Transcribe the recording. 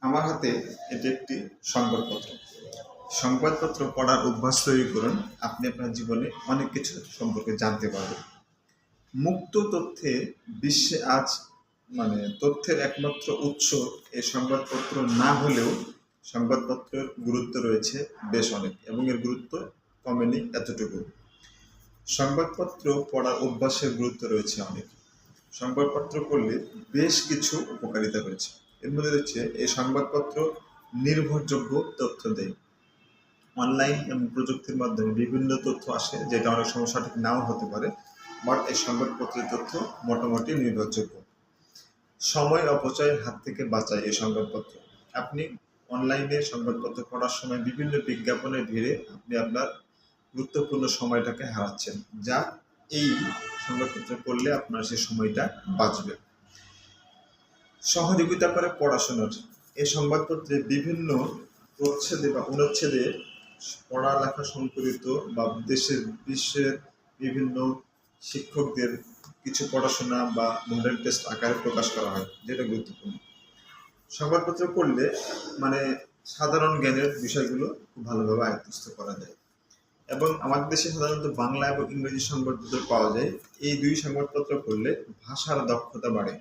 আমার হাতে এটি একটি সংবাদপত্র। সংবাদপত্র পড়ার অভ্যাস তৈরি করুন, আপনি আপনার জীবনে অনেক কিছু সম্পর্কে জানতে পারবেন। মুক্ত তথ্যে বিশ্বে আজ তথ্যের একমাত্র উৎস এই সংবাদপত্র না হলেও সংবাদপত্রের গুরুত্ব রয়েছে বেশ অনেক, এবং এর গুরুত্ব কমেনি এতটুকু। সংবাদপত্র পড়ার অভ্যাসের গুরুত্ব রয়েছে অনেক। সংবাদপত্র পড়লে বেশ কিছু উপকারিতা রয়েছে। এর মধ্যে রয়েছে এই সংবাদপত্র নির্ভরযোগ্য তথ্য দেয়। অনলাইন এবং প্রযুক্তির মাধ্যমে বিভিন্ন তথ্য আসে, যেটা অনেক সময় সঠিক নাও হতে পারে, বাট এই সংবাদপত্রের তথ্য মোটামুটি নির্ভরযোগ্য। সময় অপচয়ের হাত থেকে বাঁচায় এই সংবাদপত্র। আপনি অনলাইনে সংবাদপত্র পড়ার সময় বিভিন্ন বিজ্ঞাপনের ভিড়ে আপনি আপনার গুরুত্বপূর্ণ সময়টাকে হারাচ্ছেন, যা এই সংবাদপত্র পড়লে আপনার সেই সময়টা বাঁচবে। সহযোগিতা করে পড়াশোনার। এই সংবাদপত্রে বিভিন্ন প্রচ্ছেদে বা অনুচ্ছেদে পড়ালেখা সংকলিত বা বিশ্বের বিভিন্ন শিক্ষকদের কিছু পড়াশোনা বা মডেল টেস্ট আকারে প্রকাশ করা হয়, যেটা গুরুত্বপূর্ণ। সংবাদপত্র পড়লে সাধারণ জ্ঞানের বিষয়গুলো খুব ভালোভাবে আয়ত্তস্থ করা যায়। এবং আমাদের দেশে সাধারণত বাংলা এবং ইংরেজি সংবাদপত্র পাওয়া যায়। এই দুই সংবাদপত্র পড়লে ভাষার দক্ষতা বাড়ে।